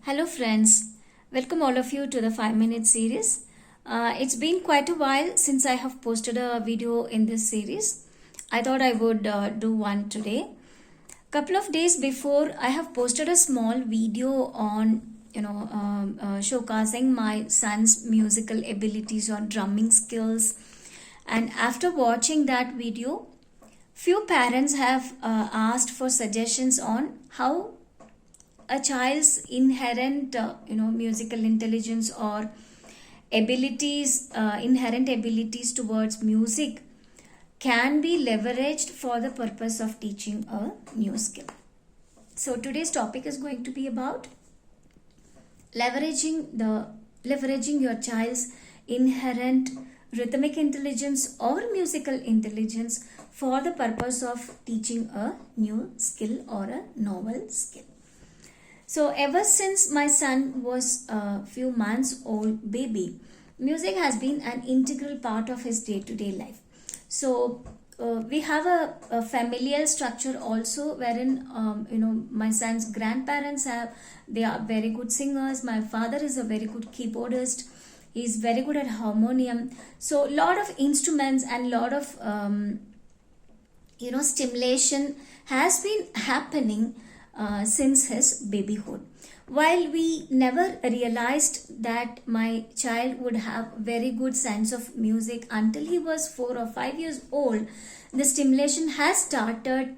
Hello friends, welcome all of you to the 5 minute series. It's been quite a while since I have posted a video in this series. I thought I would do one today. Couple of days before, I have posted a small video on showcasing my son's musical abilities or drumming skills. And after watching that video, few parents have asked for suggestions on how a child's inherent musical intelligence or inherent abilities towards music can be leveraged for the purpose of teaching a new skill. So today's topic is going to be about leveraging your child's inherent rhythmic intelligence or musical intelligence for the purpose of teaching a new skill or a novel skill. So ever since my son was a few months old baby, music has been an integral part of his day-to-day life. So we have a familial structure also wherein my son's grandparents they are very good singers. My father is a very good keyboardist. He's very good at harmonium. So lot of instruments and lot of stimulation has been happening since his babyhood. While we never realized that my child would have very good sense of music until he was 4 or 5 years old, the stimulation has started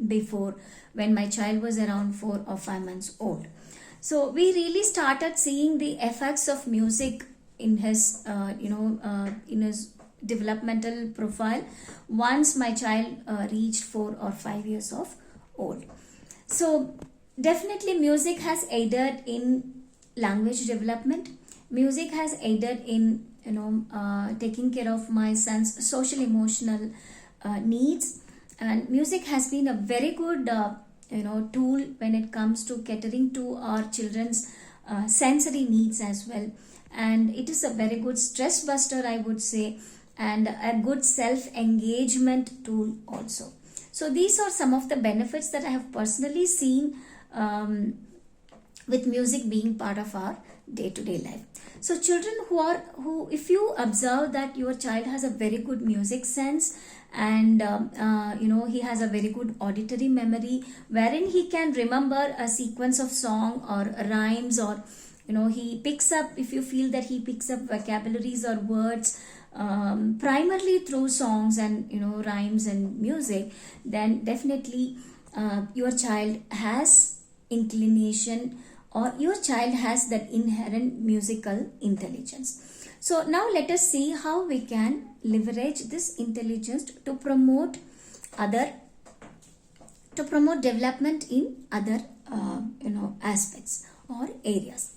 before, when my child was around 4 or 5 months old. So we really started seeing the effects of music in his developmental profile once my child reached 4 or 5 years of old. So definitely music has aided in language development. Music has aided in taking care of my son's social emotional needs, and music has been a very good tool when it comes to catering to our children's sensory needs as well. And it is a very good stress buster, I would say, and a good self-engagement tool also. So these are some of the benefits that I have personally seen with music being part of our day-to-day life. So children who if you observe that your child has a very good music sense, and he has a very good auditory memory wherein he can remember a sequence of song or rhymes, or he picks up, if you feel that he picks up vocabularies or words primarily through songs and rhymes and music, then definitely your child has inclination, or your child has that inherent musical intelligence. So now let us see how we can leverage this intelligence to promote development in other aspects or areas.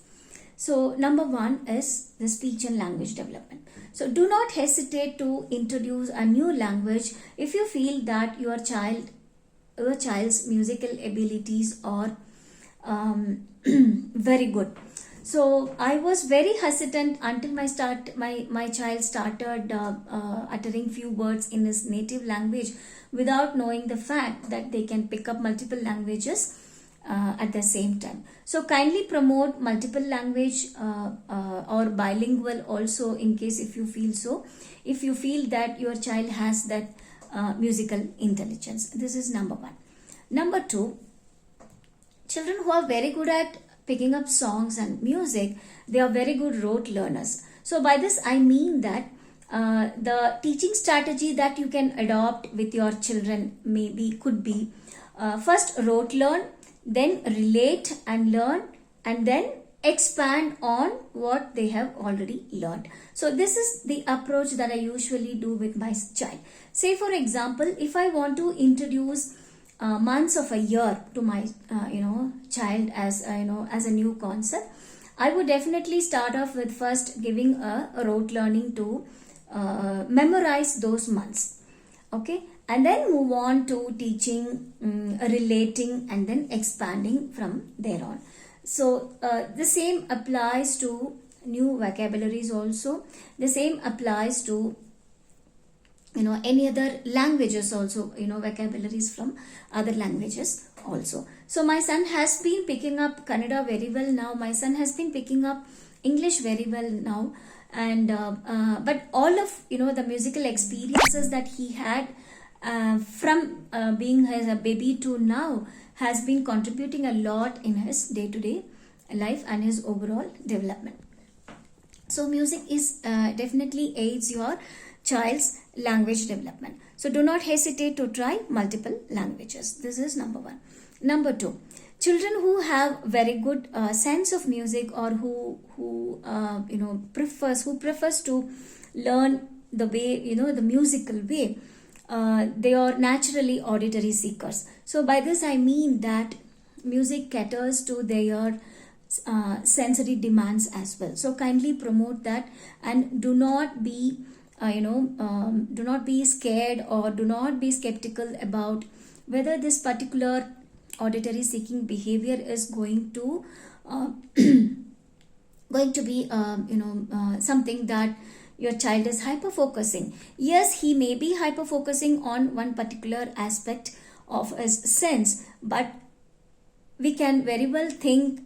So number one is the speech and language development. So do not hesitate to introduce a new language if you feel that your child's musical abilities are very good. So I was very hesitant until my child started uttering few words in his native language without knowing the fact that they can pick up multiple languages at the same time. So kindly promote multiple language or bilingual also, in case if you feel that your child has that musical intelligence. This is number one. Number two, children who are very good at picking up songs and music, they are very good rote learners. So by this I mean that the teaching strategy that you can adopt with your children could be first rote learn, then relate and learn, and then expand on what they have already learned. So this is the approach that I usually do with my child. Say for example, if I want to introduce months of a year to my child as a new concept, I would definitely start off with first giving a rote learning to memorize those months, okay, and then move on to teaching, relating, and then expanding from there on. So the same applies to new vocabularies also. The same applies to any other languages also, vocabularies from other languages also. So my son has been picking up Kannada very well now. My son has been picking up English very well now. And but all of the musical experiences that he had from being as a baby to now has been contributing a lot in his day-to-day life and his overall development. So music is definitely aids your child's language development. So do not hesitate to try multiple languages. This is number one. Number two, children who have very good sense of music, or who prefers to learn the way, the musical way, they are naturally auditory seekers. So by this I mean that music caters to their sensory demands as well. So kindly promote that, and do not be do not be scared, or do not be skeptical about whether this particular auditory seeking behavior is going to be something that your child is hyper focusing. Yes, he may be hyper focusing on one particular aspect of his sense, but we can very well think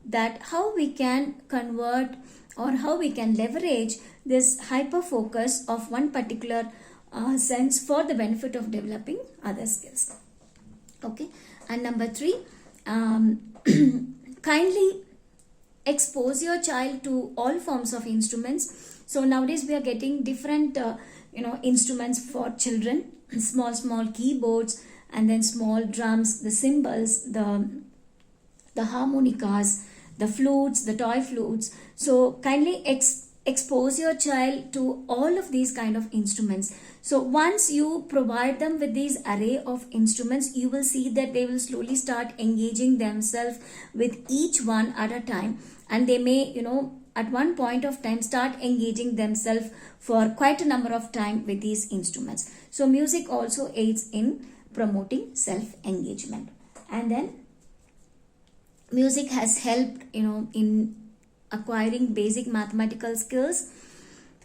that how we can convert, or how we can leverage this hyper focus of one particular sense for the benefit of developing other skills. Okay. And number three, kindly expose your child to all forms of instruments. So nowadays we are getting different instruments for children, small keyboards, and then small drums, the cymbals, the harmonicas, the flutes, the toy flutes. So kindly expose your child to all of these kind of instruments. So once you provide them with these array of instruments, you will see that they will slowly start engaging themselves with each one at a time, and they may at one point of time start engaging themselves for quite a number of time with these instruments. So music also aids in promoting self-engagement. And then music has helped in acquiring basic mathematical skills.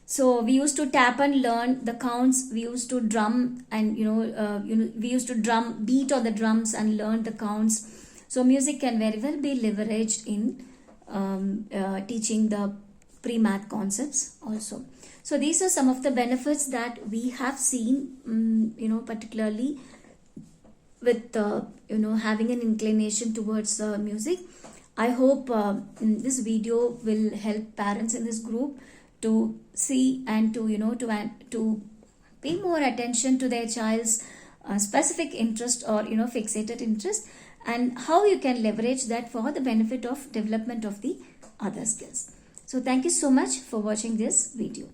So we used to tap and learn the counts. We used to drum and we used to beat on the drums and learn the counts. So music can very well be leveraged in teaching the pre-math concepts also. So these are some of the benefits that we have seen, particularly with having an inclination towards music. I hope this video will help parents in this group to see and to pay more attention to their child's specific interest, or fixated interest, and how you can leverage that for the benefit of development of the other skills. So thank you so much for watching this video.